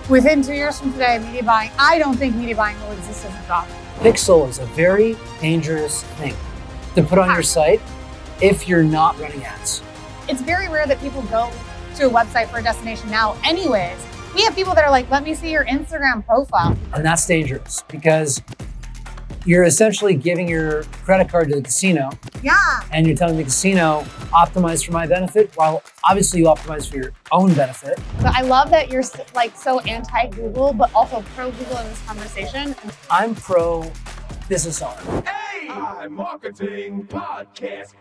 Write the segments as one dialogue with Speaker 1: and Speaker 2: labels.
Speaker 1: Within 2 years from today, media buying, I don't think media buying will exist as a job.
Speaker 2: Pixel is a very dangerous thing to put on your site if you're not running ads.
Speaker 1: It's very rare that people go to a website for a destination now anyways. We have people that are like, let me see your Instagram profile.
Speaker 2: And that's dangerous because you're essentially giving your credit card to the casino.
Speaker 1: Yeah.
Speaker 2: And you're telling the casino, optimize for my benefit, while obviously you optimize for your own benefit.
Speaker 1: But I love that you're like so anti-Google, but also pro-Google in this conversation.
Speaker 2: I'm pro business owner.
Speaker 3: AI Marketing Podcast.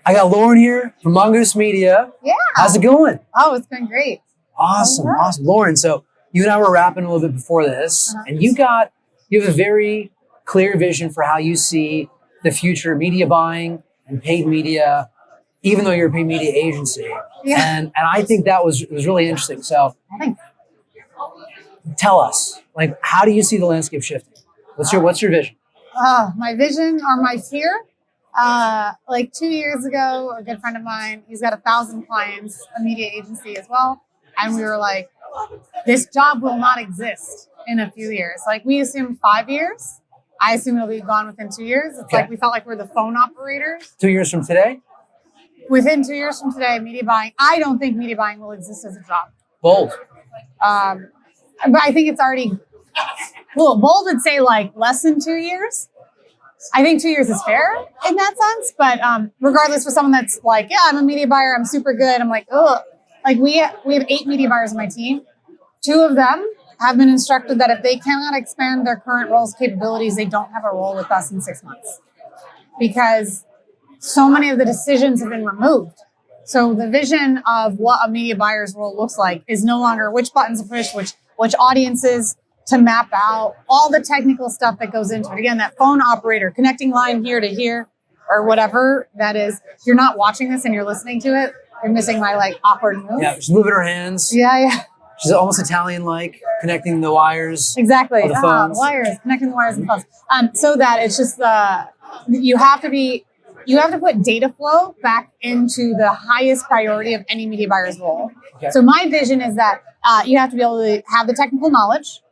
Speaker 2: I got Lauren here from Mongoose Media.
Speaker 1: Yeah.
Speaker 2: How's it going?
Speaker 1: Oh, it's been great.
Speaker 2: Awesome. Lauren, so you and I were rapping a little bit before this, and you have a very clear vision for how you see the future of media buying and paid media, even though you're a paid media agency.
Speaker 1: Yeah.
Speaker 2: And I think that was really interesting. So tell us, like, how do you see the landscape shifting? What's your vision?
Speaker 1: My vision or my fear? Like 2 years ago, a good friend of mine, he's got 1,000 clients, a media agency as well. And we were like, this job will not exist in a few years. Like we assumed 5 years. I assume it'll be gone within 2 years. It's like we felt like we're the phone operators.
Speaker 2: 2 years from today?
Speaker 1: Within 2 years from today, media buying, I don't think media buying will exist as a job.
Speaker 2: Bold.
Speaker 1: But I think it's already, well, bold would say like less than 2 years. I think 2 years is fair in that sense. But regardless, for someone that's like, yeah, I'm a media buyer, I'm super good. I'm like, ugh. Like we have 8 media buyers on my team. 2 of them have been instructed that if they cannot expand their current roles capabilities, they don't have a role with us in 6 months. Because so many of the decisions have been removed. So the vision of what a media buyer's role looks like is no longer which buttons to push, which audiences to map out, all the technical stuff that goes into it. Again, that phone operator, connecting line here to here, or whatever that is. If you're not watching this and you're listening to it, you're missing my like awkward move.
Speaker 2: Yeah, she's moving her hands.
Speaker 1: Yeah.
Speaker 2: She's almost Italian-like, connecting the wires.
Speaker 1: Exactly.
Speaker 2: The phones.
Speaker 1: The wires, connecting the wires and phones. So that it's just you have to put data flow back into the highest priority of any media buyer's role. Okay. So my vision is that you have to be able to have the technical knowledge,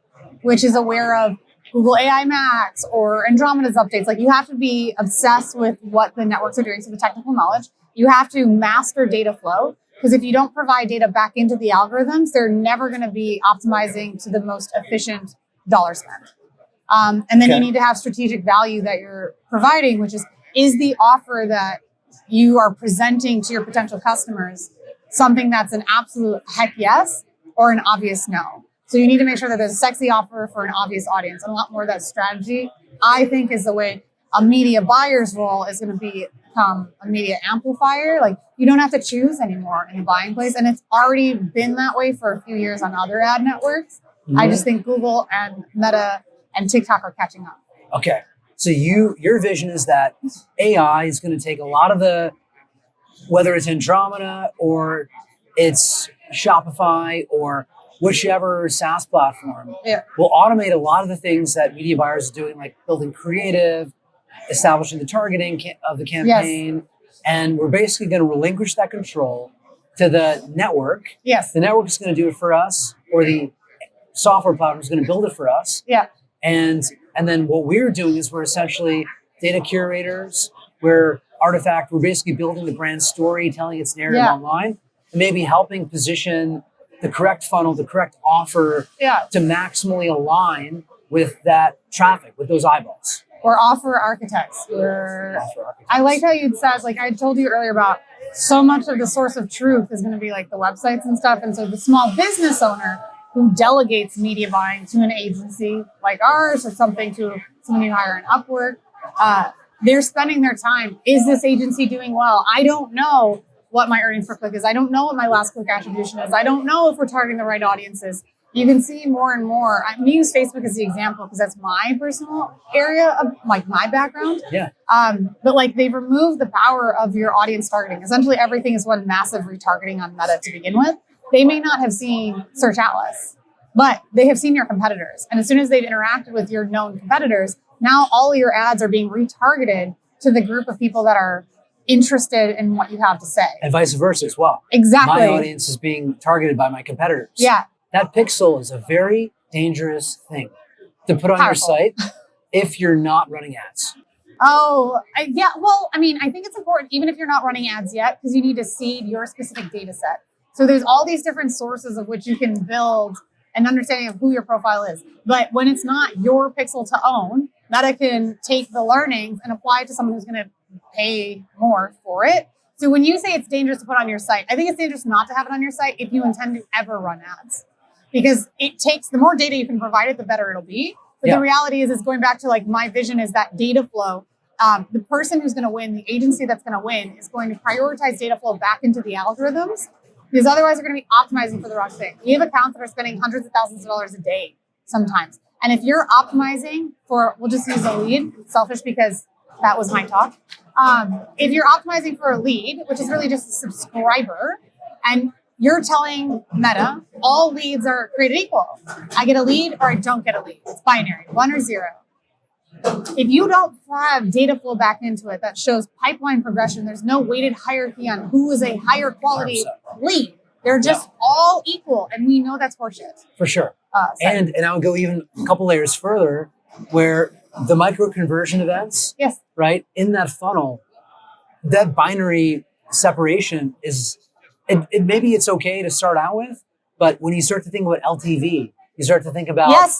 Speaker 1: which is aware of Google AI Max or Andromeda's updates. Like you have to be obsessed with what the networks are doing. So the technical knowledge, you have to master data flow. Because if you don't provide data back into the algorithms, they're never going to be optimizing to the most efficient dollar spend. And then you need to have strategic value that you're providing, which is the offer that you are presenting to your potential customers something that's an absolute heck yes or an obvious no. So you need to make sure that there's a sexy offer for an obvious audience. And a lot more of that strategy, I think, is the way a media buyer's role is going to become a media amplifier. Like you don't have to choose anymore in the buying place. And it's already been that way for a few years on other ad networks. Mm-hmm. I just think Google and Meta and TikTok are catching up.
Speaker 2: Okay. So your vision is that AI is going to take a lot of the, whether it's Andromeda or it's Shopify or whichever SaaS platform, will automate a lot of the things that media buyers are doing, like building creative, establishing the targeting of the campaign. Yes. And we're basically going to relinquish that control to the network.
Speaker 1: Yes.
Speaker 2: The network is going to do it for us, or the software platform is going to build it for us.
Speaker 1: Yeah.
Speaker 2: And then what we're doing is we're essentially data curators. We're basically building the brand story, telling its narrative online, and maybe helping position the correct funnel, the correct offer to maximally align with that traffic, with those eyeballs.
Speaker 1: Or offer architects. I like how you'd said, like I told you earlier about so much of the source of truth is going to be like the websites and stuff. And so the small business owner who delegates media buying to an agency like ours or something to someone you hire in Upwork, they're spending their time. Is this agency doing well? I don't know what my earnings per click is. I don't know what my last click attribution is. I don't know if we're targeting the right audiences. You can see more and more. I'm going to use Facebook as the example because that's my personal area of like my background.
Speaker 2: Yeah.
Speaker 1: But like they've removed the power of your audience targeting. Essentially everything is one massive retargeting on Meta to begin with. They may not have seen Search Atlas, but they have seen your competitors. And as soon as they've interacted with your known competitors, now all your ads are being retargeted to the group of people that are interested in what you have to say.
Speaker 2: And vice versa as well.
Speaker 1: Exactly.
Speaker 2: My audience is being targeted by my competitors.
Speaker 1: Yeah.
Speaker 2: That pixel is a very dangerous thing to put on your site if you're not running ads.
Speaker 1: Oh, yeah. Well, I mean, I think it's important, even if you're not running ads yet, because you need to seed your specific data set. So there's all these different sources of which you can build an understanding of who your profile is. But when it's not your pixel to own, Meta can take the learnings and apply it to someone who's going to pay more for it. So when you say it's dangerous to put on your site, I think it's dangerous not to have it on your site if you intend to ever run ads. Because it takes, the more data you can provide it, the better it'll be. But the reality is going back to like my vision is that data flow. The person who's going to win, the agency that's going to win, is going to prioritize data flow back into the algorithms, because otherwise they're going to be optimizing for the wrong thing. We have accounts that are spending hundreds of thousands of dollars a day sometimes. And if you're optimizing for, we'll just use a lead, selfish because that was my talk. If you're optimizing for a lead, which is really just a subscriber, and you're telling Meta all leads are created equal. I get a lead or I don't get a lead. It's binary, 1 or 0. If you don't have data flow back into it that shows pipeline progression, there's no weighted hierarchy on who is a higher quality lead. They're just all equal, and we know that's horseshit.
Speaker 2: For sure. And I would go even a couple layers further, where the micro conversion events, right, in that funnel, that binary separation is, maybe it's okay to start out with, but when you start to think about LTV, you start to think about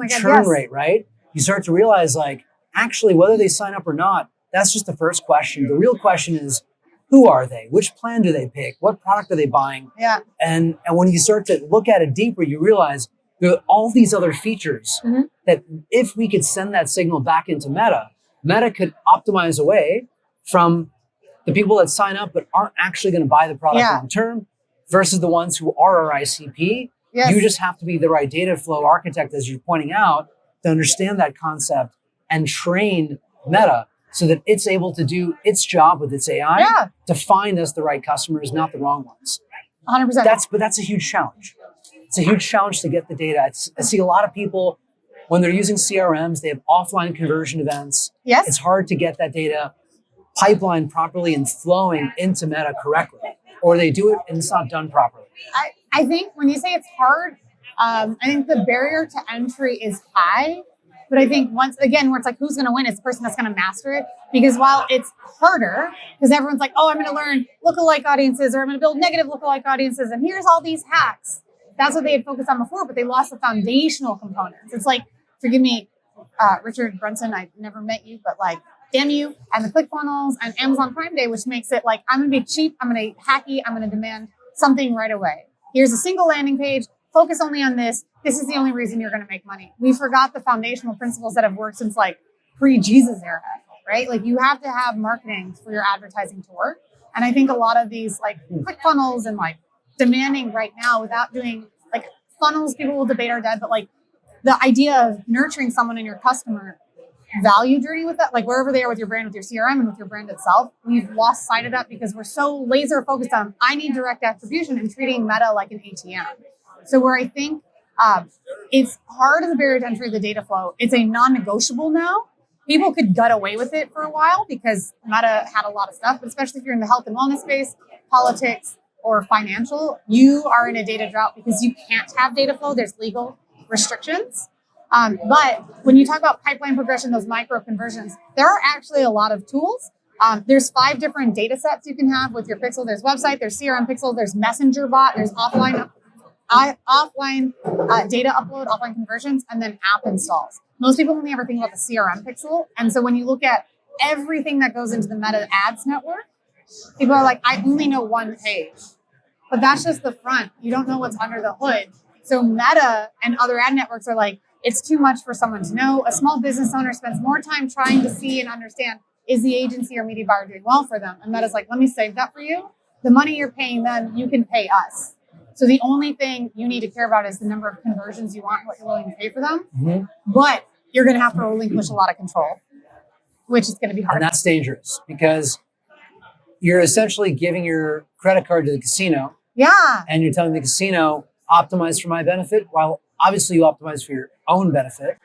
Speaker 2: churn rate, right? You start to realize, like, actually, whether they sign up or not, that's just the first question. The real question is, who are they? Which plan do they pick? What product are they buying?
Speaker 1: Yeah.
Speaker 2: And when you start to look at it deeper, you realize there are all these other features that if we could send that signal back into Meta, Meta could optimize away from the people that sign up but aren't actually going to buy the product long term versus the ones who are our ICP. Yes. You just have to be the right data flow architect, as you're pointing out, to understand that concept and train Meta so that it's able to do its job with its AI to find us the right customers, not the wrong ones.
Speaker 1: 100%.
Speaker 2: That's a huge challenge. It's a huge challenge to get the data. I see a lot of people, when they're using CRMs, they have offline conversion events.
Speaker 1: Yes.
Speaker 2: It's hard to get that data pipeline properly and flowing into Meta correctly. Or they do it and it's not done properly.
Speaker 1: I think when you say it's hard, I think the barrier to entry is high. But I think once again, where it's like, who's going to win is the person that's going to master it. Because while it's harder, because everyone's like, oh, I'm going to learn lookalike audiences, or I'm going to build negative lookalike audiences, and here's all these hacks. That's what they had focused on before, but they lost the foundational components. It's like, forgive me, Richard Brunson, I never met you, but like, damn you, and the ClickFunnels and Amazon Prime Day, which makes it like, I'm going to be cheap, I'm going to be hacky, I'm going to demand something right away. Here's a single landing page, focus only on this. This is the only reason you're going to make money. We forgot the foundational principles that have worked since like pre-Jesus era, right? Like you have to have marketing for your advertising to work. And I think a lot of these like ClickFunnels and like demanding right now without doing like funnels, people will debate are dead, but like the idea of nurturing someone in your customer value journey with that, like wherever they are with your brand, with your CRM and with your brand itself, we've lost sight of that because we're so laser focused on, I need direct attribution and treating Meta like an ATM. So where I think it's part of the barrier to entry of the data flow, it's a non-negotiable now. People could gut away with it for a while because Meta had a lot of stuff, but especially if you're in the health and wellness space, politics, or financial, you are in a data drought because you can't have data flow. There's legal restrictions. But when you talk about pipeline progression, those micro conversions, there are actually a lot of tools. There's 5 different data sets you can have with your pixel. There's website, there's CRM pixel, there's messenger bot, there's offline data upload, offline conversions, and then app installs. Most people only ever think about the CRM pixel. And so when you look at everything that goes into the Meta ads network, people are like, I only know one page. But that's just the front. You don't know what's under the hood. So Meta and other ad networks are like, it's too much for someone to know. A small business owner spends more time trying to see and understand, is the agency or media buyer doing well for them? And Meta's like, let me save that for you. The money you're paying them, you can pay us. So the only thing you need to care about is the number of conversions you want, what you're willing to pay for them. Mm-hmm. But you're going to have to relinquish a lot of control, which is going to be hard.
Speaker 2: And that's dangerous because you're essentially giving your credit card to the casino.
Speaker 1: Yeah.
Speaker 2: And you're telling the casino, optimize for my benefit, while obviously you optimize for your own benefit.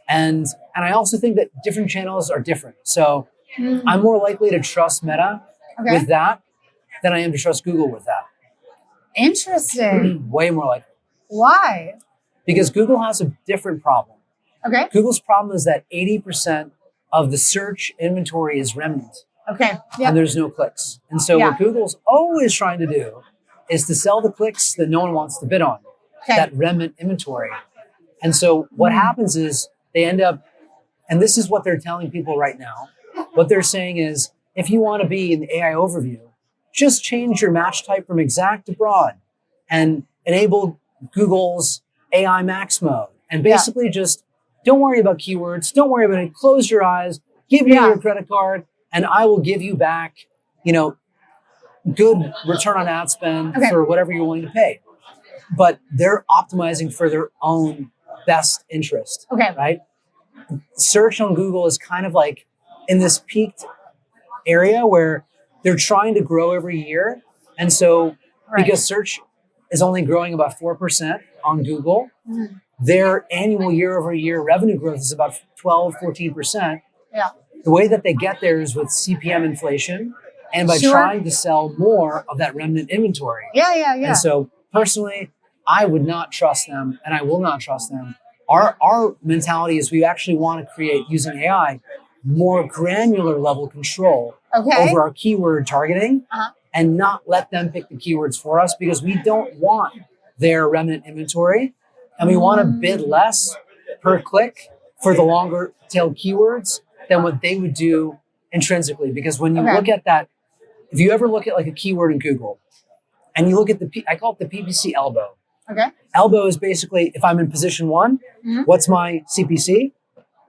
Speaker 2: And I also think that different channels are different. So I'm more likely to trust Meta with that than I am to trust Google with that.
Speaker 1: Interesting.
Speaker 2: Way more likely.
Speaker 1: Why?
Speaker 2: Because Google has a different problem.
Speaker 1: Okay.
Speaker 2: Google's problem is that 80% of the search inventory is remnant.
Speaker 1: Okay. Yep.
Speaker 2: And there's no clicks. And so what Google's always trying to do is to sell the clicks that no one wants to bid on, that remnant inventory. And so what happens is they end up, and this is what they're telling people right now. What they're saying is, if you want to be in the AI overview, just change your match type from exact to broad and enable Google's AI max mode. And basically just don't worry about keywords. Don't worry about it. Close your eyes, give me your credit card, and I will give you back, good return on ad spend for whatever you're willing to pay. But they're optimizing for their own best interest, right? Search on Google is kind of like in this peaked area where they're trying to grow every year. And so because search is only growing about 4% on Google, their annual year-over-year revenue growth is about 12, 14%.
Speaker 1: Yeah.
Speaker 2: The way that they get there is with CPM inflation and by trying to sell more of that remnant inventory.
Speaker 1: Yeah.
Speaker 2: And so personally, I would not trust them and I will not trust them. Our mentality is we actually want to create, using AI, more granular level control over our keyword targeting and not let them pick the keywords for us, because we don't want their remnant inventory and we want to bid less per click for the longer tail keywords than what they would do intrinsically. Because when you look at that, if you ever look at like a keyword in Google and you look at I call it the PPC elbow. Elbow is basically, if I'm in position 1, what's my CPC?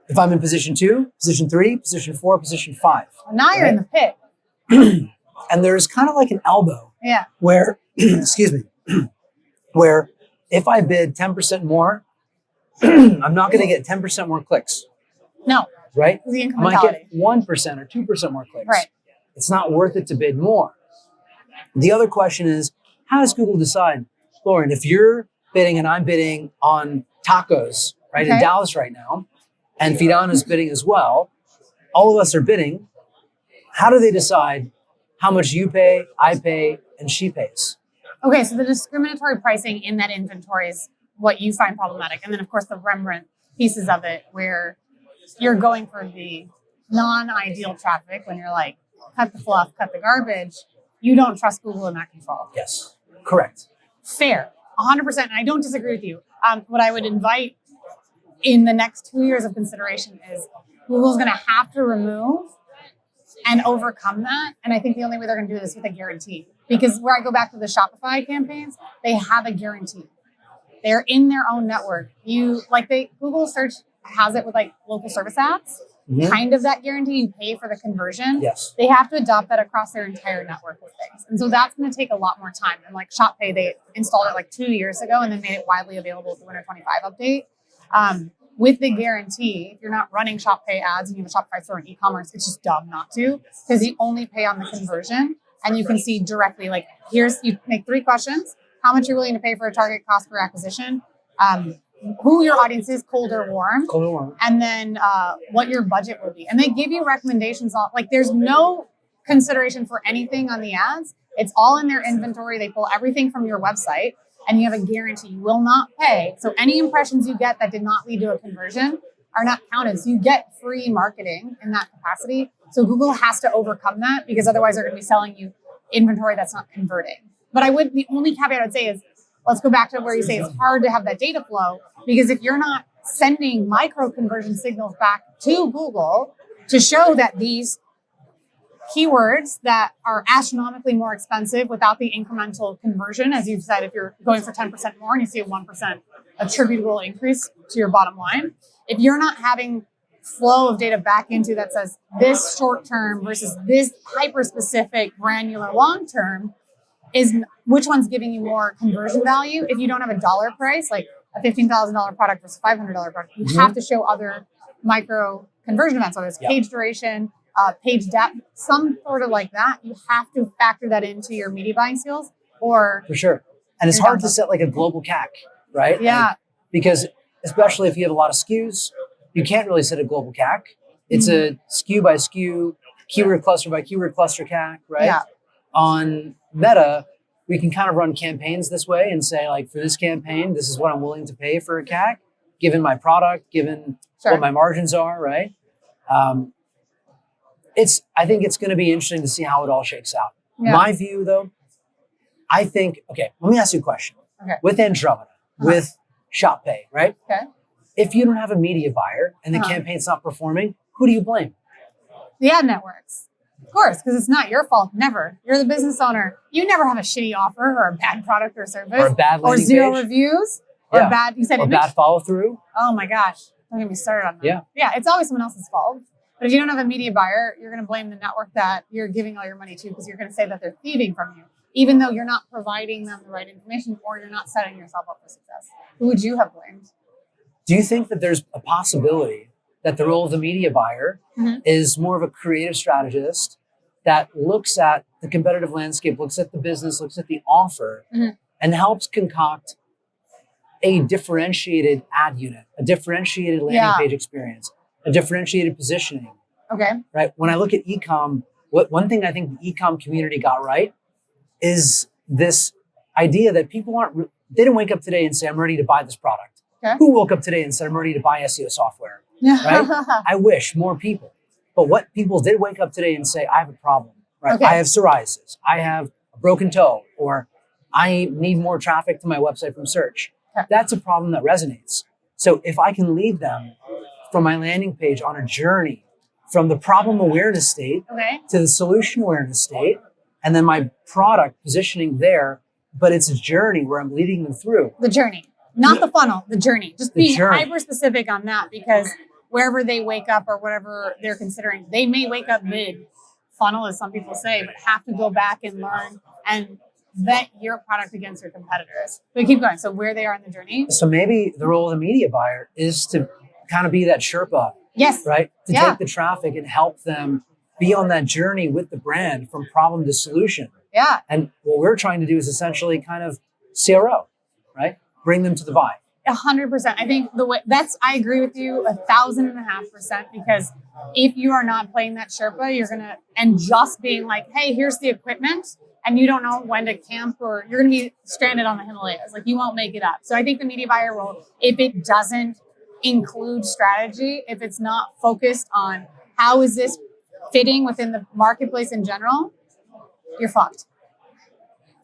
Speaker 2: If I'm in position 2, position 3, position 4, position 5.
Speaker 1: Well, now you're in the pit.
Speaker 2: And there's kind of like an elbow where, excuse me, where if I bid 10% more, I'm not going to get 10% more clicks.
Speaker 1: No.
Speaker 2: Right?
Speaker 1: The
Speaker 2: I might get 1% or 2% more clicks.
Speaker 1: Right.
Speaker 2: It's not worth it to bid more. The other question is, how does Google decide, Lauren, if you're bidding and I'm bidding on tacos, right, in Dallas right now, and Fidana's bidding as well, all of us are bidding, how do they decide how much you pay, I pay, and she pays?
Speaker 1: Okay, so the discriminatory pricing in that inventory is what you find problematic. And then, of course, the remnant pieces of it where you're going for the non-ideal traffic when you're like, cut the fluff, cut the garbage. You don't trust Google in that control.
Speaker 2: Yes, correct.
Speaker 1: Fair, 100%. And I don't disagree with you. What I would invite in the next 2 years of consideration is Google's going to have to remove and overcome that. And I think the only way they're going to do this with a guarantee. Because where I go back to the Shopify campaigns, they have a guarantee. They're in their own network. Google search has it with like local service apps, kind of that guarantee. You pay for the conversion.
Speaker 2: Yes.
Speaker 1: They have to adopt that across their entire network of things. And so that's going to take a lot more time. And like ShopPay, they installed it like 2 years ago and then made it widely available with the Winter 25 update. With the guarantee, if you're not running ShopPay ads and you have a Shopify store in e-commerce, it's just dumb not to, because you only pay on the conversion and you can see directly, like, you make 3 questions: how much you're willing to pay for a target cost per acquisition, who your audience is, cold or warm, and then what your budget would be. And they give you recommendations on, like, there's no consideration for anything on the ads. It's all in their inventory. They pull everything from your website. And you have a guarantee you will not pay. So any impressions you get that did not lead to a conversion are not counted. So you get free marketing in that capacity. So Google has to overcome that, because otherwise they're going to be selling you inventory that's not converting. But the only caveat I would say is, let's go back to where you say it's hard to have that data flow, because if you're not sending micro conversion signals back to Google to show that these keywords that are astronomically more expensive without the incremental conversion, as you've said, if you're going for 10% more and you see a 1% attributable increase to your bottom line, if you're not having flow of data back into that says this short term versus this hyper specific granular long term, is which one's giving you more conversion value? If you don't have a dollar price, like a $15,000 product versus $500 product, you have to show other micro conversion events, whether it's page duration, page depth, some sort of like that. You have to factor that into your media buying skills, or
Speaker 2: for sure. And it's hard to set like a global CAC, right?
Speaker 1: Yeah.
Speaker 2: Because especially if you have a lot of SKUs, you can't really set a global CAC. It's a SKU by SKU, keyword cluster by keyword cluster CAC, right?
Speaker 1: Yeah.
Speaker 2: On Meta, we can kind of run campaigns this way and say, like, for this campaign, this is what I'm willing to pay for a CAC, given my product, given
Speaker 1: Sure.
Speaker 2: what my margins are, right? I think it's going to be interesting to see how it all shakes out.
Speaker 1: Yeah.
Speaker 2: My view, though, I think, okay, let me ask you a question.
Speaker 1: Okay.
Speaker 2: With Andromeda, with ShopPay, right?
Speaker 1: Okay.
Speaker 2: If you don't have a media buyer and the campaign's not performing, who do you blame?
Speaker 1: The ad networks. Of course, because it's not your fault. Never. You're the business owner. You never have a shitty offer or a bad product or service.
Speaker 2: Or a bad landing
Speaker 1: or zero
Speaker 2: page.
Speaker 1: reviews. Or bad, you said
Speaker 2: or
Speaker 1: image?
Speaker 2: bad follow through.
Speaker 1: Oh my gosh. Don't get me started on that.
Speaker 2: Yeah.
Speaker 1: Yeah, it's always someone else's fault. But if you don't have a media buyer, you're going to blame the network that you're giving all your money to because you're going to say that they're thieving from you, even though you're not providing them the right information or you're not setting yourself up for success. Who would you have blamed?
Speaker 2: Do you think that there's a possibility that the role of the media buyer is more of a creative strategist that looks at the competitive landscape, looks at the business, looks at the offer, and helps concoct a differentiated ad unit, a differentiated landing page experience, a differentiated positioning?
Speaker 1: Okay.
Speaker 2: Right? When I look at e-com, one thing I think the e-com community got right is this idea that people they didn't wake up today and say, I'm ready to buy this product.
Speaker 1: Okay.
Speaker 2: Who woke up today and said, I'm ready to buy SEO software? Right? I wish more people. But what people did wake up today and say, I have a problem, right?
Speaker 1: Okay.
Speaker 2: I have psoriasis. I have a broken toe, or I need more traffic to my website from search.
Speaker 1: Okay.
Speaker 2: That's a problem that resonates. So if I can lead them from my landing page on a journey from the problem awareness state to the solution awareness state, and then my product positioning there, but it's a journey where I'm leading them through.
Speaker 1: The journey, not the funnel, the journey. Just being hyper specific on that, because wherever they wake up or whatever they're considering, they may wake up mid funnel, as some people say, but have to go back and learn and vet your product against your competitors. But keep going. So where they are in the journey.
Speaker 2: So maybe the role of the media buyer is to kind of be that Sherpa.
Speaker 1: Yes.
Speaker 2: Right? To take the traffic and help them be on that journey with the brand from problem to solution.
Speaker 1: Yeah.
Speaker 2: And what we're trying to do is essentially kind of CRO, right? Bring them to the buy.
Speaker 1: 100%. I think I agree with you 1,500%, because if you are not playing that Sherpa, and just being like, hey, here's the equipment, and you don't know when to camp, or you're going to be stranded on the Himalayas. Like, you won't make it up. So I think the media buyer role, if it doesn't include strategy, if it's not focused on how is this fitting within the marketplace in general, you're fucked.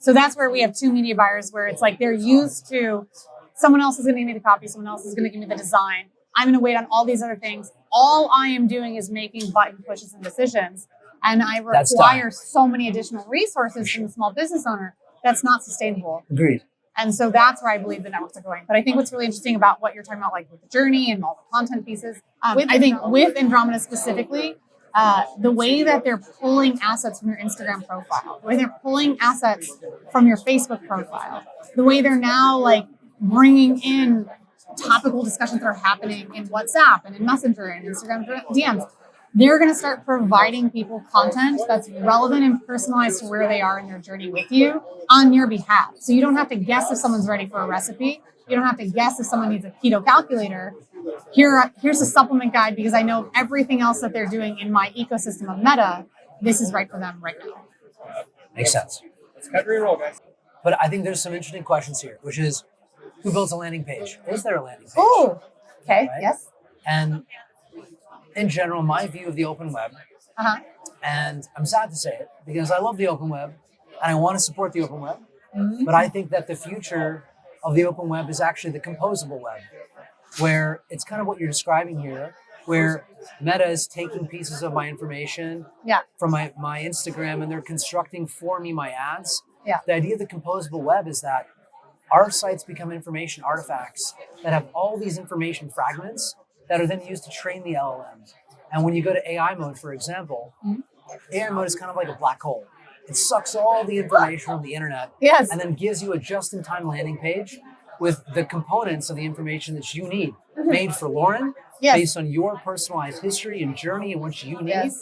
Speaker 1: So that's where we have two media buyers, where it's like they're used to someone else is going to give me the copy, someone else is going to give me the design. I'm going to wait on all these other things. All I am doing is making button pushes and decisions. And I require so many additional resources from the small business owner. That's not sustainable.
Speaker 2: Agreed.
Speaker 1: And so that's where I believe the networks are going. But I think what's really interesting about what you're talking about, like with the journey and all the content pieces, I think with Andromeda specifically, the way that they're pulling assets from your Instagram profile, the way they're pulling assets from your Facebook profile, the way they're now like bringing in topical discussions that are happening in WhatsApp and in Messenger and Instagram DMs, they're going to start providing people content that's relevant and personalized to where they are in their journey with you on your behalf. So you don't have to guess if someone's ready for a recipe. You don't have to guess if someone needs a keto calculator. Here's a supplement guide, because I know everything else that they're doing in my ecosystem of Meta, this is right for them right now.
Speaker 2: Makes sense.
Speaker 3: Let's cut and roll, guys.
Speaker 2: But I think there's some interesting questions here, which is, who builds a landing page? Is there a landing page?
Speaker 1: Oh, okay,
Speaker 2: Right?
Speaker 1: yes.
Speaker 2: And in general, my view of the open web, and I'm sad to say it because I love the open web and I want to support the open web, but I think that the future of the open web is actually the composable web, where it's kind of what you're describing here, where Meta is taking pieces of my information from my Instagram and they're constructing for me my ads.
Speaker 1: Yeah.
Speaker 2: The idea of the composable web is that our sites become information artifacts that have all these information fragments that are then used to train the LLM. And when you go to AI mode, for example, AI mode is kind of like a black hole. It sucks all the information from the internet and then gives you a just-in-time landing page with the components of the information that you need, made for Lauren, based on your personalized history and journey and what you need.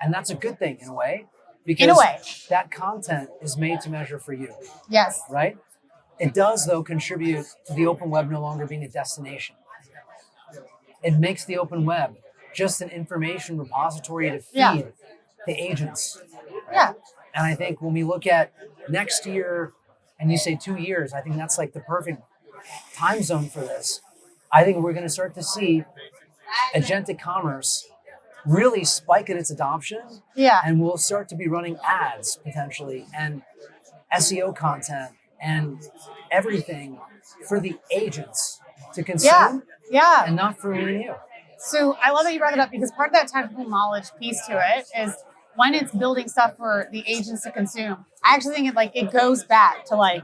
Speaker 2: And that's a good thing in a way, because that content is made to measure for you.
Speaker 1: Yes.
Speaker 2: Right? It does, though, contribute to the open web no longer being a destination. It makes the open web just an information repository to feed the agents.
Speaker 1: Yeah.
Speaker 2: And I think when we look at next year, and you say 2 years, I think that's like the perfect time zone for this. I think we're going to start to see agentic commerce really spike in its adoption.
Speaker 1: Yeah.
Speaker 2: And we'll start to be running ads potentially and SEO content and everything for the agents to consume
Speaker 1: Yeah.
Speaker 2: and not for you.
Speaker 1: So I love that you brought it up because part of that technical knowledge piece to it is when it's building stuff for the agents to consume. I actually think it goes back to like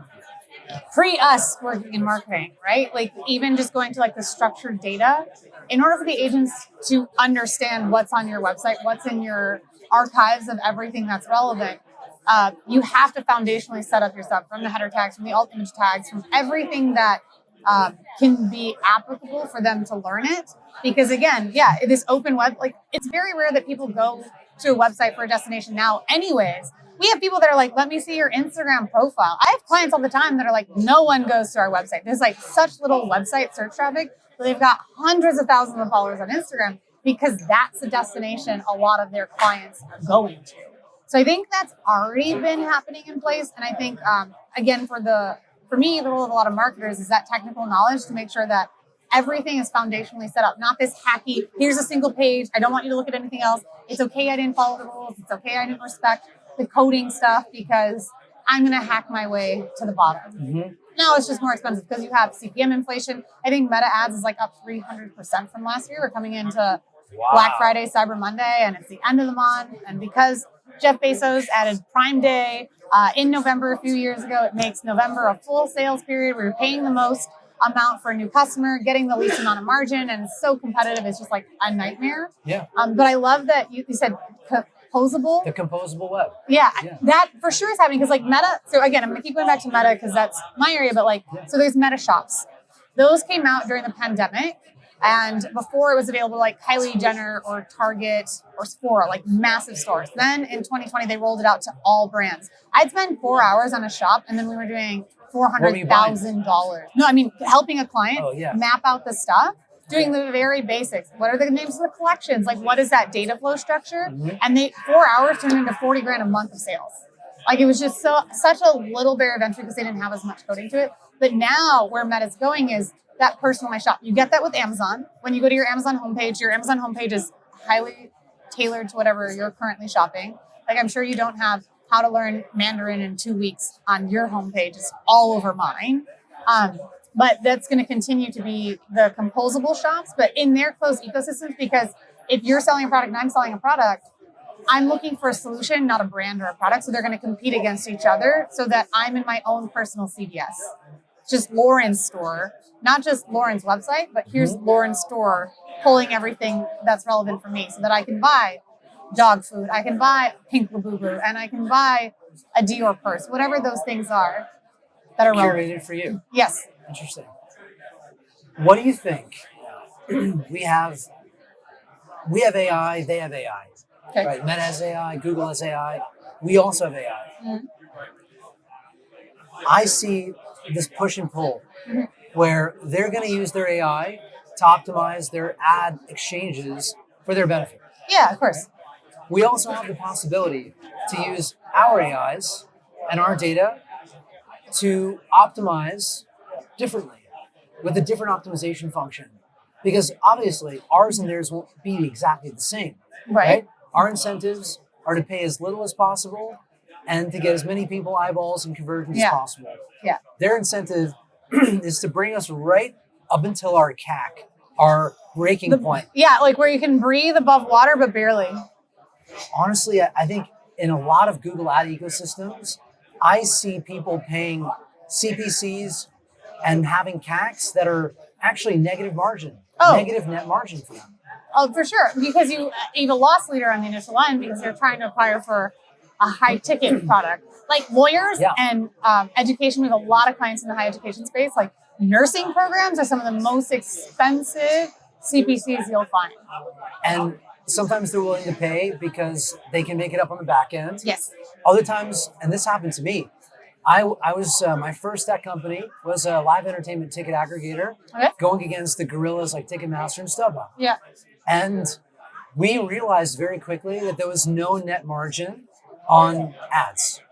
Speaker 1: pre us working in marketing, right? Like even just going to like the structured data in order for the agents to understand what's on your website, what's in your archives of everything that's relevant. You have to foundationally set up your stuff from the header tags, from the alt image tags, from everything that can be applicable for them to learn it. Because again, this open web, like it's very rare that people go to a website for a destination now anyways. We have people that are like, let me see your Instagram profile. I have clients all the time that are like, no one goes to our website. There's like such little website search traffic, but they've got hundreds of thousands of followers on Instagram because that's the destination a lot of their clients are going to. So I think that's already been happening in place. And I think, again, for me, the role of a lot of marketers is that technical knowledge to make sure that everything is foundationally set up, not this hacky, here's a single page. I don't want you to look at anything else. It's okay I didn't follow the rules. It's okay I didn't respect the coding stuff because I'm going to hack my way to the bottom.
Speaker 2: Mm-hmm.
Speaker 1: Now it's just more expensive because you have CPM inflation. I think Meta ads is like up 300% from last year. We're coming into Black Friday, Cyber Monday, and it's the end of the month. And because Jeff Bezos added Prime Day in November a few years ago, it makes November a full sales period where you're paying the most amount for a new customer, getting the least amount of margin, and it's so competitive. It's just like a nightmare.
Speaker 2: Yeah.
Speaker 1: But I love that you said composable.
Speaker 2: The composable web.
Speaker 1: Yeah, that for sure is happening because like Meta. So again, I'm gonna keep going back to Meta because that's my area. But like, so there's Meta shops. Those came out during the pandemic, and before it was available like Kylie Jenner or Target or Sephora, like massive stores. Then in 2020 they rolled it out to all brands. I'd spend 4 hours on a shop, and then we were doing $400,000. No, I mean helping a client map out the stuff. Doing the very basics. What are the names of the collections? Like, what is that data flow structure? Mm-hmm. And 4 hours turned into $40,000 a month of sales. Like, it was just such a little barrier of entry because they didn't have as much coding to it. But now where Meta's going is that personalized shop. You get that with Amazon. When you go to your Amazon homepage is highly tailored to whatever you're currently shopping. Like, I'm sure you don't have how to learn Mandarin in 2 weeks on your homepage. It's all over mine. But that's going to continue to be the composable shops, but in their closed ecosystems, because if you're selling a product and I'm selling a product, I'm looking for a solution, not a brand or a product. So they're going to compete against each other so that I'm in my own personal CVS. Just Lauren's store, not just Lauren's website, but here's Lauren's store pulling everything that's relevant for me so that I can buy dog food, I can buy Pink Labubu, and I can buy a Dior purse, whatever those things are that are relevant.
Speaker 2: Curated for you.
Speaker 1: Yes.
Speaker 2: Interesting. What do you think? We have AI, they have AI.
Speaker 1: Okay.
Speaker 2: Right? Meta has AI, Google has AI. We also have AI. Mm-hmm. I see this push and pull where they're going to use their AI to optimize their ad exchanges for their benefit.
Speaker 1: Yeah, of course.
Speaker 2: We also have the possibility to use our AIs and our data to optimize differently with a different optimization function, because obviously ours and theirs won't be exactly the same, right? Our incentives are to pay as little as possible and to get as many people eyeballs and conversions as possible.
Speaker 1: Yeah.
Speaker 2: Their incentive is to bring us right up until our CAC, our breaking point.
Speaker 1: Yeah, like where you can breathe above water, but barely.
Speaker 2: Honestly, I think in a lot of Google ad ecosystems, I see people paying CPCs and having CACs that are actually negative margin, negative net margin for them.
Speaker 1: Oh, for sure. Because you've a loss leader on the initial line because they're trying to acquire for a high ticket product. Like lawyers and education, we have a lot of clients in the high education space. Like nursing programs are some of the most expensive CPCs you'll find.
Speaker 2: And sometimes they're willing to pay because they can make it up on the back end.
Speaker 1: Yes.
Speaker 2: Other times, and this happened to me, I was my first tech company was a live entertainment ticket aggregator going against the gorillas like Ticketmaster and StubHub.
Speaker 1: Yeah.
Speaker 2: And we realized very quickly that there was no net margin on ads.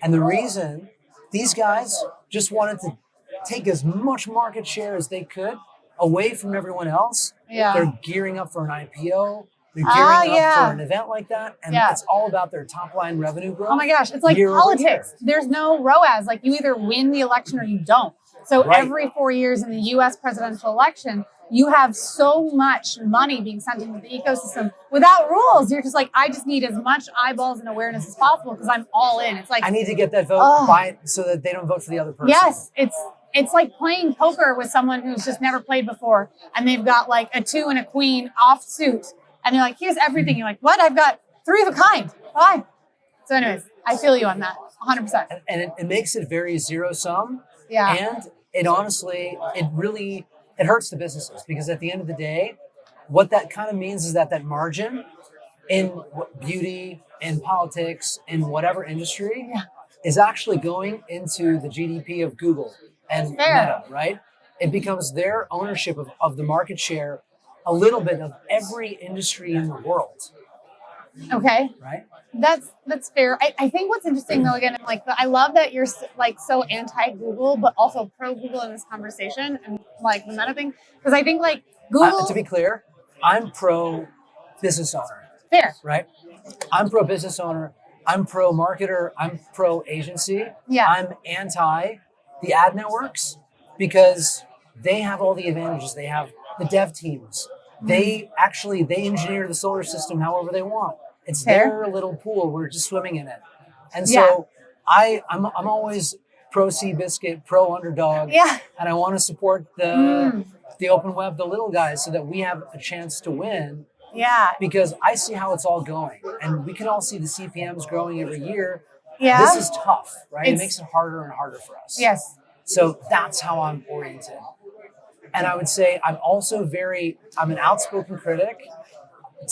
Speaker 2: And the reason, these guys just wanted to take as much market share as they could away from everyone else.
Speaker 1: Yeah.
Speaker 2: They're gearing up for an IPO. They're gearing up for an event like that. And it's all about their top line revenue growth.
Speaker 1: Oh my gosh, it's like politics. There's no ROAS. Like you either win the election or you don't. So every 4 years in the US presidential election, you have so much money being sent into the ecosystem without rules. You're just like, I just need as much eyeballs and awareness as possible because I'm all in. It's like,
Speaker 2: I need to get that vote by so that they don't vote for the other person.
Speaker 1: Yes, it's like playing poker with someone who's just never played before and they've got like a 2 and a queen offsuit and they're like, here's everything. You're like, what? I've got 3 of a kind. Fine. So anyways, I feel you on that 100%.
Speaker 2: And it makes it very zero sum.
Speaker 1: Yeah.
Speaker 2: And it honestly, it hurts the businesses because at the end of the day, what that kind of means is that margin in beauty, in politics, in whatever industry is actually going into the GDP of Google and Meta, right? It becomes their ownership of the market share, a little bit of every industry in the world.
Speaker 1: Okay.
Speaker 2: Right?
Speaker 1: That's fair. I think what's interesting though, again, like I love that you're like so anti-Google, but also pro-Google in this conversation and like the Meta thing. Because I think like Google.
Speaker 2: To be clear, I'm pro business owner.
Speaker 1: Fair.
Speaker 2: Right? I'm pro business owner. I'm pro marketer. I'm pro agency.
Speaker 1: Yeah.
Speaker 2: I'm anti the ad networks because they have all the advantages. They have the dev teams. They engineer the solar system however they want. It's their little pool. We're just swimming in it. And so I'm always pro Seabiscuit, pro underdog.
Speaker 1: Yeah.
Speaker 2: And I want to support the open web, the little guys, so that we have a chance to win.
Speaker 1: Yeah.
Speaker 2: Because I see how it's all going. And we can all see the CPMs growing every year.
Speaker 1: Yeah.
Speaker 2: This is tough, right? It makes it harder and harder for us.
Speaker 1: Yes.
Speaker 2: So that's how I'm oriented. And I would say I'm an outspoken critic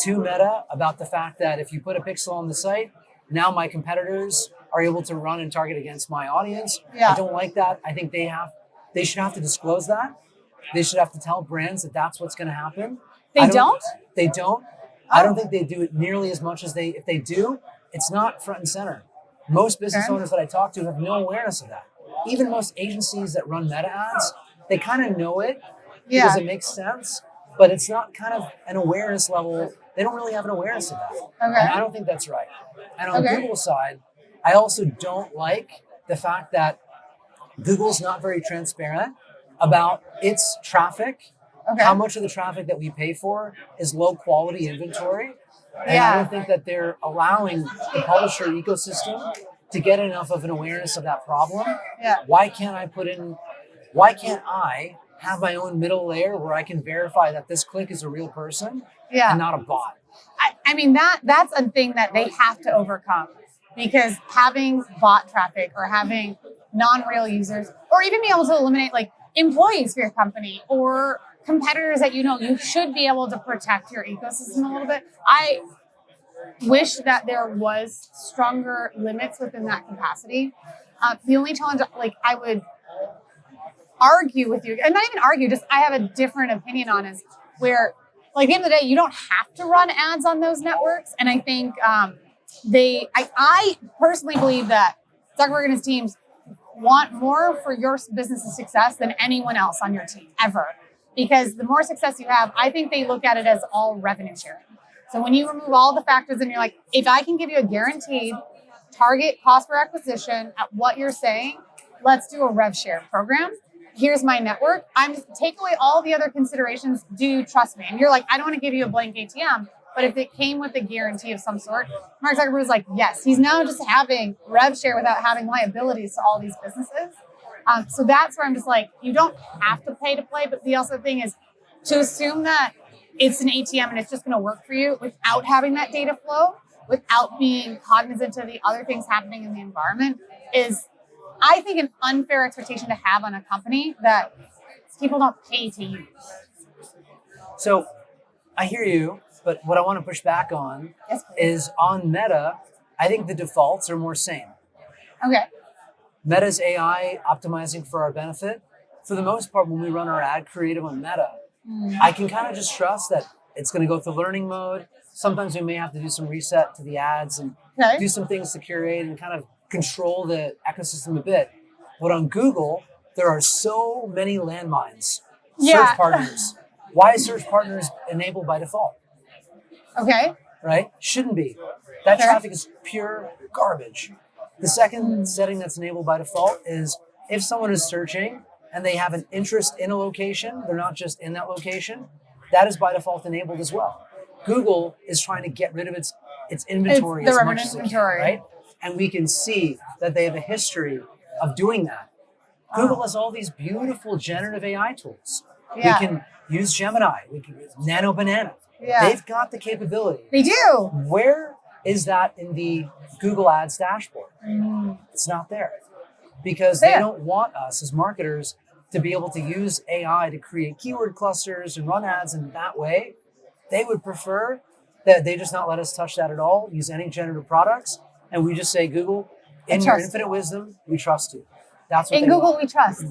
Speaker 2: to Meta about the fact that if you put a pixel on the site, now my competitors are able to run and target against my audience.
Speaker 1: Yeah.
Speaker 2: I don't like that. I think they should have to disclose that. They should have to tell brands that that's what's going to happen.
Speaker 1: They don't?
Speaker 2: They don't. I don't think they do it nearly as much as if they do, it's not front and center. Most business owners that I talk to have no awareness of that. Even most agencies that run Meta ads, they kind of know it because it makes sense, but it's not kind of an awareness level. They don't really have an awareness of that.
Speaker 1: Okay.
Speaker 2: And I don't think that's right. And on Google's side, I also don't like the fact that Google's not very transparent about its traffic.
Speaker 1: Okay.
Speaker 2: How much of the traffic that we pay for is low quality inventory. And I don't think that they're allowing the publisher ecosystem to get enough of an awareness of that problem.
Speaker 1: Yeah.
Speaker 2: Why can't I have my own middle layer where I can verify that this click is a real person and not a bot?
Speaker 1: I mean, that's a thing that they have to overcome because having bot traffic or having non-real users or even being able to eliminate like employees for your company or competitors that you should be able to protect your ecosystem a little bit. I wish that there was stronger limits within that capacity. The only challenge, like I would argue with you, and not even argue, just I have a different opinion on is where, like at the end of the day, you don't have to run ads on those networks. And I think I personally believe that Zuckerberg and his teams want more for your business's success than anyone else on your team ever. Because the more success you have, I think they look at it as all revenue sharing. So when you remove all the factors and you're like, if I can give you a guaranteed target cost per acquisition at what you're saying, let's do a rev-share program. Here's my network. I'm just take away all the other considerations. Do you trust me? And you're like, I don't want to give you a blank ATM. But if it came with a guarantee of some sort, Mark Zuckerberg was like, yes, he's now just having rev-share without having liabilities to all these businesses. So that's where I'm just like, you don't have to pay to play. But the other thing is to assume that it's an ATM and it's just going to work for you without having that data flow, without being cognizant of the other things happening in the environment is, I think, an unfair expectation to have on a company that people don't pay to use.
Speaker 2: So I hear you, but what I want to push back on is on Meta, I think the defaults are more sane.
Speaker 1: Okay.
Speaker 2: Meta's AI optimizing for our benefit. For the most part, when we run our ad creative on Meta, I can kind of just trust that it's going to go through learning mode. sometimes we may have to do some reset to the ads and do some things to curate and kind of control the ecosystem a bit. But on Google, there are so many landmines. Search partners. Why is search partners enabled by default?
Speaker 1: Okay.
Speaker 2: Right? Shouldn't be. That traffic is pure garbage. The second setting that's enabled by default is if someone is searching and they have an interest in a location, they're not just in that location, that is by default enabled as well. Google is trying to get rid of its inventory as much as it can, right? And we can see that they have a history of doing that. Google has all these beautiful generative AI tools.
Speaker 1: Yeah.
Speaker 2: We can use Gemini. We can use Nano Banana.
Speaker 1: Yeah.
Speaker 2: They've got the capability.
Speaker 1: They do.
Speaker 2: Where is that in the Google Ads dashboard? It's not there. Because they don't want us as marketers to be able to use AI to create keyword clusters and run ads in that way. They would prefer that they just not let us touch that at all, use any generative products, and we just say, Google, in your infinite wisdom, we trust you. That's what
Speaker 1: in Google we trust.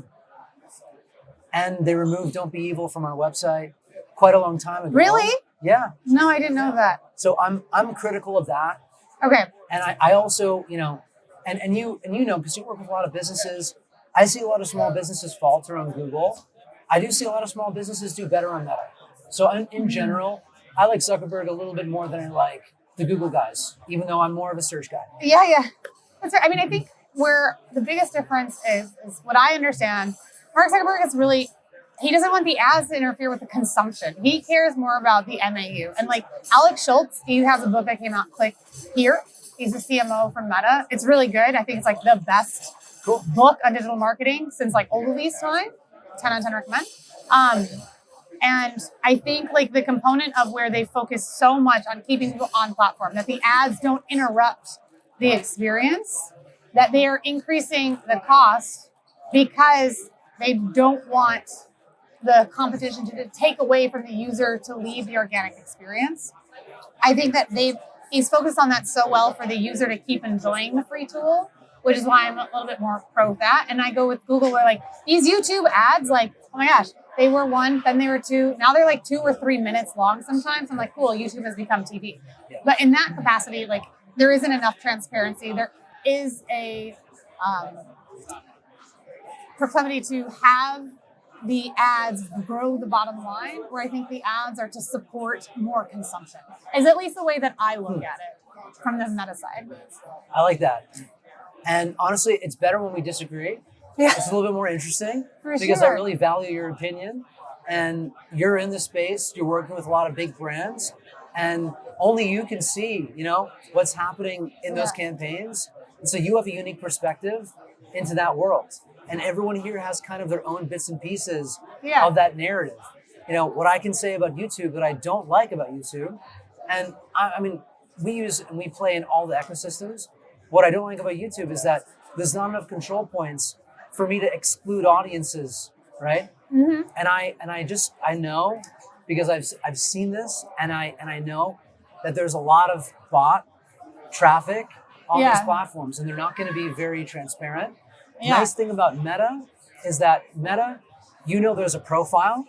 Speaker 2: And they removed Don't Be Evil from our website quite a long time ago.
Speaker 1: Really?
Speaker 2: Yeah.
Speaker 1: No, I didn't know that.
Speaker 2: So I'm critical of that.
Speaker 1: Okay.
Speaker 2: And I also, and you know, because you work with a lot of businesses, I see a lot of small businesses falter on Google. I do see a lot of small businesses do better on Meta. So in general, I like Zuckerberg a little bit more than I like the Google guys, even though I'm more of a search guy.
Speaker 1: Yeah. That's right. I mean, I think where the biggest difference is what I understand, Mark Zuckerberg is really, he doesn't want the ads to interfere with the consumption. He cares more about the MAU. And like Alex Schultz, he has a book that came out, Click Here. He's the CMO from Meta. It's really good. I think it's like the best book on digital marketing since like Ogilvy's time. 10 out of 10 recommend. And I think like the component of where they focus so much on keeping people on platform, that the ads don't interrupt the experience, that they are increasing the cost because they don't want the competition to take away from the user to leave the organic experience. I think that he's focused on that so well for the user to keep enjoying the free tool, which is why I'm a little bit more pro that. And I go with Google where like these YouTube ads, like, oh my gosh, they were 1, then they were 2. Now they're like 2 or 3 minutes long sometimes. I'm like, cool, YouTube has become TV. Yeah. But in that capacity, like there isn't enough transparency. There is a proclivity to have the ads grow the bottom line, where I think the ads are to support more consumption, is at least the way that I look at it from the Meta side.
Speaker 2: I like that. And honestly, it's better when we disagree. Yeah. It's a little bit more interesting because I really value your opinion, and you're in the space, you're working with a lot of big brands, and only you can see, what's happening in those campaigns. And so you have a unique perspective into that world. And everyone here has kind of their own bits and pieces of that narrative. What I can say about YouTube that I don't like about YouTube, and I mean, we use and we play in all the ecosystems. What I don't like about YouTube is that there's not enough control points for me to exclude audiences, right? Mm-hmm. And I know because I've seen this, and I know that there's a lot of bot traffic on these platforms, and they're not going to be very transparent. Yeah. Nice thing about Meta is that Meta, there's a profile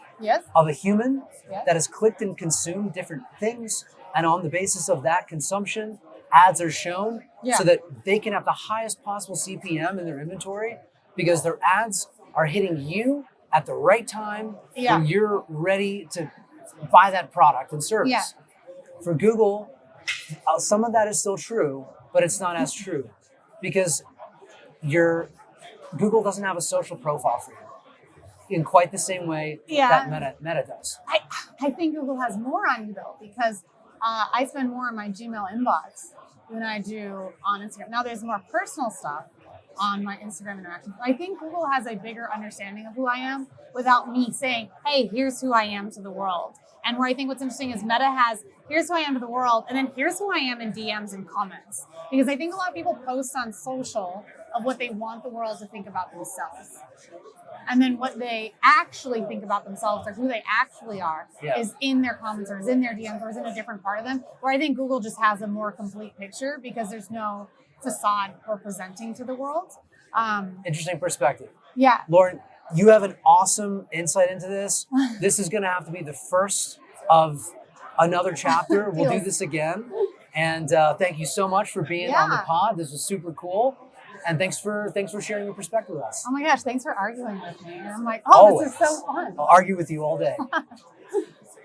Speaker 2: of a human that has clicked and consumed different things, and on the basis of that consumption, ads are shown so that they can have the highest possible CPM in their inventory because their ads are hitting you at the right time when you're ready to buy that product and service. Yeah. For Google, some of that is still true, but it's not as true because Google doesn't have a social profile for you in quite the same way that Meta does.
Speaker 1: I think Google has more on you though, because I spend more on my Gmail inbox than I do on Instagram. Now there's more personal stuff on my Instagram interactions. I think Google has a bigger understanding of who I am without me saying, hey, here's who I am to the world. And where I think what's interesting is Meta has, here's who I am to the world, and then here's who I am in DMs and comments. Because I think a lot of people post on social of what they want the world to think about themselves. And then what they actually think about themselves or who they actually are is in their comments or is in their DMs or is in a different part of them, where I think Google just has a more complete picture because there's no facade or presenting to the world.
Speaker 2: Interesting perspective.
Speaker 1: Yeah.
Speaker 2: Lauren, you have an awesome insight into this. This is going to have to be the first of another chapter. We'll do
Speaker 1: Deals.
Speaker 2: this again. And thank you so much for being on the
Speaker 1: Yeah.
Speaker 2: pod. This was super cool. And thanks for sharing your perspective with us.
Speaker 1: Oh my gosh, thanks for arguing with me. I'm like, oh,
Speaker 2: Always.
Speaker 1: this is so fun.
Speaker 2: I'll argue with you all day.